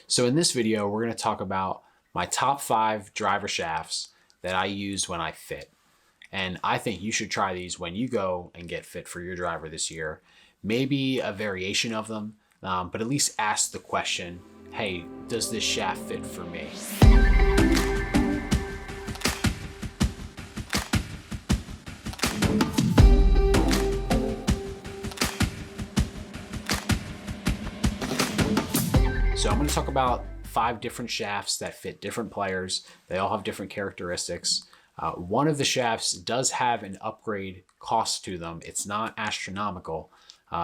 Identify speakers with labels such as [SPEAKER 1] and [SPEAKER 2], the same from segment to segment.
[SPEAKER 1] So in this video, we're going to talk about my top 5 driver shafts that I use when I fit. And I think you should try these when you go and get fit for your driver this year. Maybe a variation of them, but at least ask the question, hey, does this shaft fit for me? So I'm going to talk about 5 different shafts that fit different players. They all have different characteristics. One of the shafts does have an upgrade cost to them. It's not astronomical.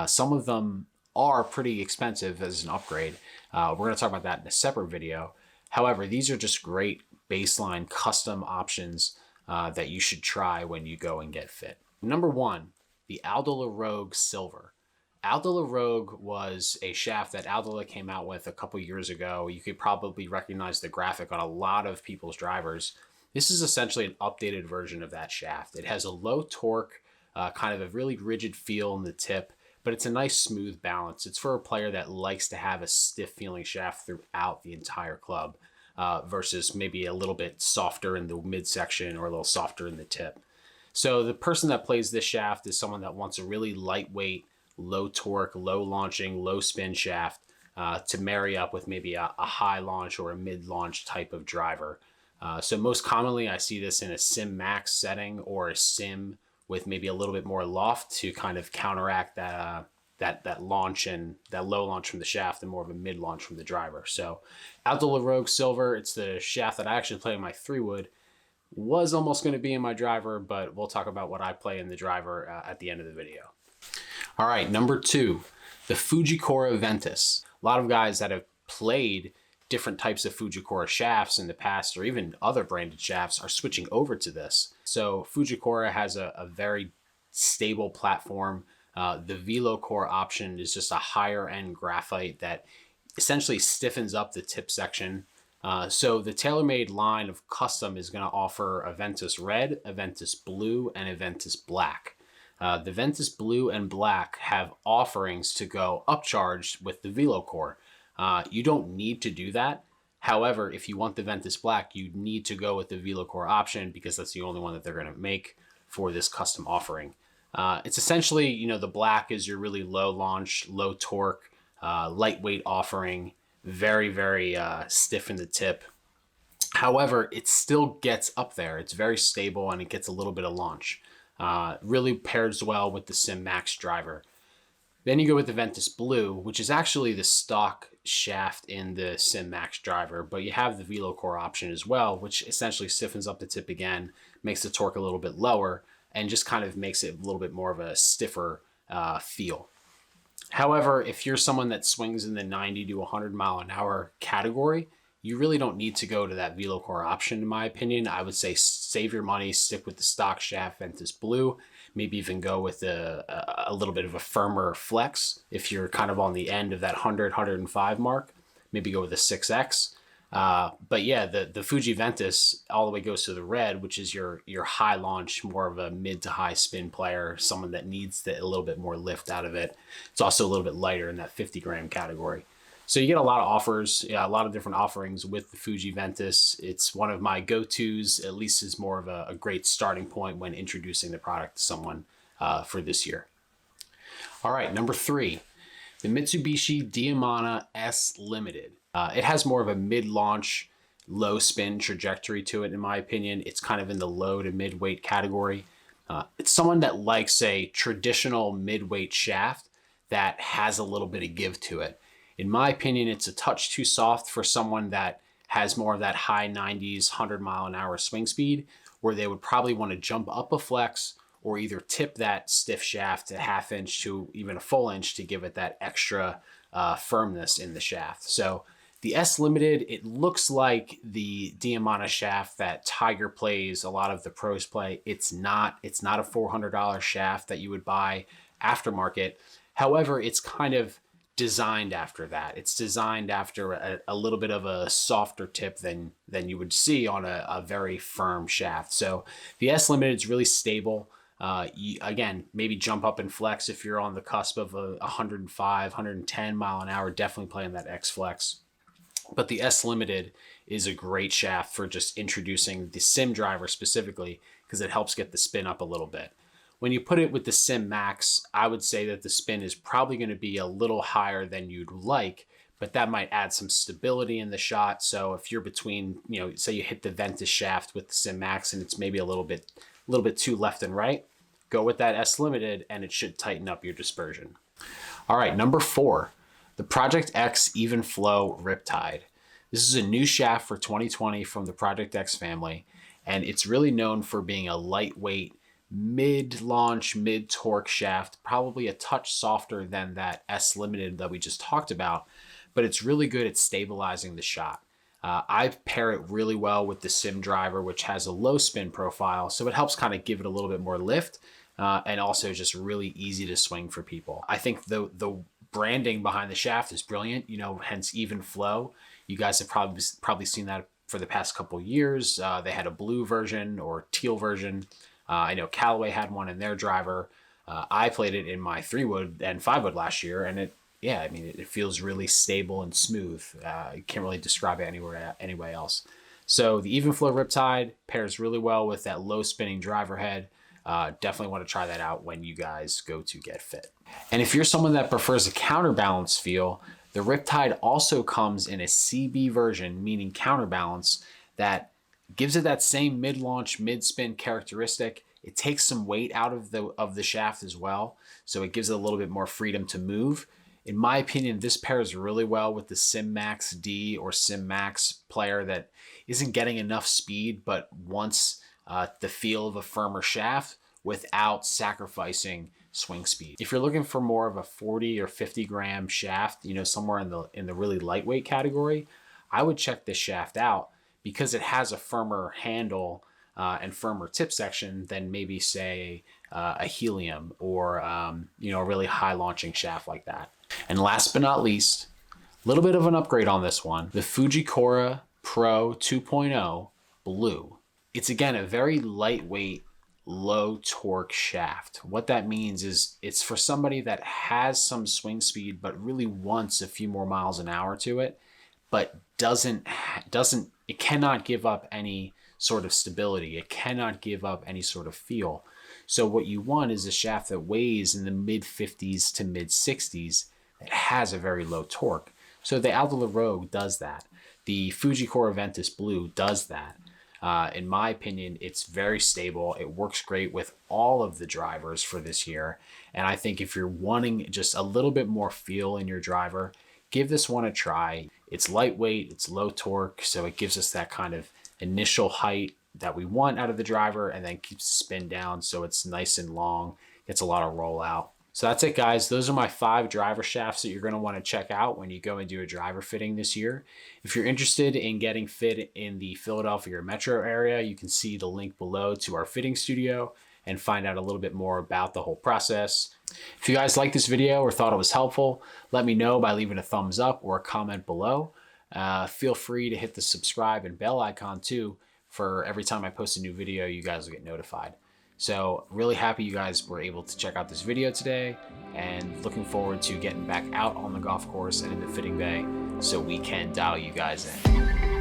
[SPEAKER 1] Some of them are pretty expensive as an upgrade. We're going to talk about that in a separate video. However, these are just great baseline custom options that you should try when you go and get fit. Number 1, the Aldila Rogue Silver. Aldila Rogue was a shaft that Aldila came out with a couple years ago. You could probably recognize the graphic on a lot of people's drivers. This is essentially an updated version of that shaft. It has a low torque, kind of a really rigid feel in the tip, but it's a nice smooth balance. It's for a player that likes to have a stiff feeling shaft throughout the entire club versus maybe a little bit softer in the midsection or a little softer in the tip. So the person that plays this shaft is someone that wants a really lightweight, low torque, low launching, low spin shaft to marry up with maybe a high launch or a mid launch type of driver. So most commonly I see this in a sim max setting or a sim with maybe a little bit more loft to kind of counteract that launch and that low launch from the shaft and more of a mid launch from the driver. So Aldila Rogue Silver, it's the shaft that I actually play in my 3-wood. Was almost going to be in my driver, but we'll talk about what I play in the driver at the end of the video. All right, number 2, the Fuji Ventus. A lot of guys that have played different types of Fuji shafts in the past, or even other branded shafts, are switching over to this. So Fuji has a very stable platform. The Velo Core option is just a higher end graphite that essentially stiffens up the tip section. So the TaylorMade line of custom is going to offer a Ventus Red, a Ventus Blue, and a Ventus Black. The Ventus Blue and Black have offerings to go upcharged with the Velo Core. You don't need to do that. However, if you want the Ventus Black, you need to go with the Velo Core option because that's the only one that they're going to make for this custom offering. It's essentially, the black is your really low launch, low torque, lightweight offering, very, very stiff in the tip. However, it still gets up there. It's very stable and it gets a little bit of launch. Really pairs well with the Sim Max driver. Then you go with the Ventus Blue, which is actually the stock shaft in the Sim Max driver, but you have the Velo Core option as well, which essentially stiffens up the tip again, makes the torque a little bit lower, and just kind of makes it a little bit more of a stiffer feel. However, if you're someone that swings in the 90 to 100 mile an hour category, you really don't need to go to that Velo Core option, in my opinion. I would say save your money, stick with the stock shaft Ventus Blue, maybe even go with a little bit of a firmer flex. If you're kind of on the end of that 100, 105 mark, maybe go with a 6X. But yeah, the Fuji Ventus all the way goes to the red, which is your high launch, more of a mid to high spin player, someone that needs a little bit more lift out of it. It's also a little bit lighter in that 50 gram category. So you get a lot of offers, a lot of different offerings with the Fuji Ventus. It's one of my go-tos, at least is more of a great starting point when introducing the product to someone for this year. All right, number 3, the Mitsubishi Diamana S Limited. It has more of a mid-launch, low spin trajectory to it, in my opinion. It's kind of in the low to mid-weight category. It's someone that likes a traditional mid-weight shaft that has a little bit of give to it. In my opinion, it's a touch too soft for someone that has more of that high 90s, 100 mile an hour swing speed, where they would probably want to jump up a flex or either tip that stiff shaft a ½ inch to even a full inch to give it that extra firmness in the shaft. So the S Limited, it looks like the Diamana shaft that Tiger plays, a lot of the pros play. It's not a $400 shaft that you would buy aftermarket. However, it's kind of designed after that. It's designed after a little bit of a softer tip than you would see on a very firm shaft. So the S Limited is really stable. Again, maybe jump up and flex if you're on the cusp of a 105, 110 mile an hour, definitely playing that X Flex. But the S Limited is a great shaft for just introducing the SIM driver specifically, because it helps get the spin up a little bit. When you put it with the SIM Max, I would say that the spin is probably going to be a little higher than you'd like, but that might add some stability in the shot. So if you're between, say you hit the Ventus shaft with the SIM Max and it's maybe a little bit too left and right, go with that S Limited and it should tighten up your dispersion. All right, number 4, the Project X Evenflo Riptide. This is a new shaft for 2020 from the Project X family, and it's really known for being a lightweight, mid-launch, mid-torque shaft, probably a touch softer than that S Limited that we just talked about, but it's really good at stabilizing the shot. I pair it really well with the SIM Driver, which has a low spin profile, so it helps kind of give it a little bit more lift, and also just really easy to swing for people. I think the branding behind the shaft is brilliant, hence Evenflo. You guys have probably seen that for the past couple years. They had a blue version or teal version. I know Callaway had one in their driver. I played it in my 3-wood and 5-wood last year, and it feels really stable and smooth. You can't really describe it anyway else. So the Evenflo Riptide pairs really well with that low spinning driver head. Definitely want to try that out when you guys go to get fit. And if you're someone that prefers a counterbalance feel, the Riptide also comes in a CB version, meaning counterbalance, that gives it that same mid-launch, mid-spin characteristic. It takes some weight out of the shaft as well, so it gives it a little bit more freedom to move. In my opinion, this pairs really well with the SIM Max D or SIM Max player that isn't getting enough speed but wants the feel of a firmer shaft without sacrificing swing speed. If you're looking for more of a 40 or 50 gram shaft, somewhere in the really lightweight category, I would check this shaft out because it has a firmer handle and firmer tip section than maybe say a Helium or a really high launching shaft like that. And last but not least, a little bit of an upgrade on this one, the Fuji Pro 2.0 Blue. It's again a very lightweight, low torque shaft. What that means is it's for somebody that has some swing speed but really wants a few more miles an hour to it, but it cannot give up any sort of stability. It cannot give up any sort of feel. So what you want is a shaft that weighs in the mid 50s to mid 60s that has a very low torque. So the Aldila Rogue does that. The Fuji Ventus Blue does that. In my opinion, it's very stable. It works great with all of the drivers for this year. And I think if you're wanting just a little bit more feel in your driver, give this one a try. It's lightweight, it's low torque, so it gives us that kind of initial height that we want out of the driver and then keeps the spin down so it's nice and long, gets a lot of rollout. So that's it, guys. Those are my 5 driver shafts that you're going to want to check out when you go and do a driver fitting this year. If you're interested in getting fit in the Philadelphia metro area, you can see the link below to our fitting studio and find out a little bit more about the whole process. If you guys liked this video or thought it was helpful, let me know by leaving a thumbs up or a comment below. Feel free to hit the subscribe and bell icon too, for every time I post a new video, you guys will get notified. So really happy you guys were able to check out this video today, and looking forward to getting back out on the golf course and in the fitting bay so we can dial you guys in.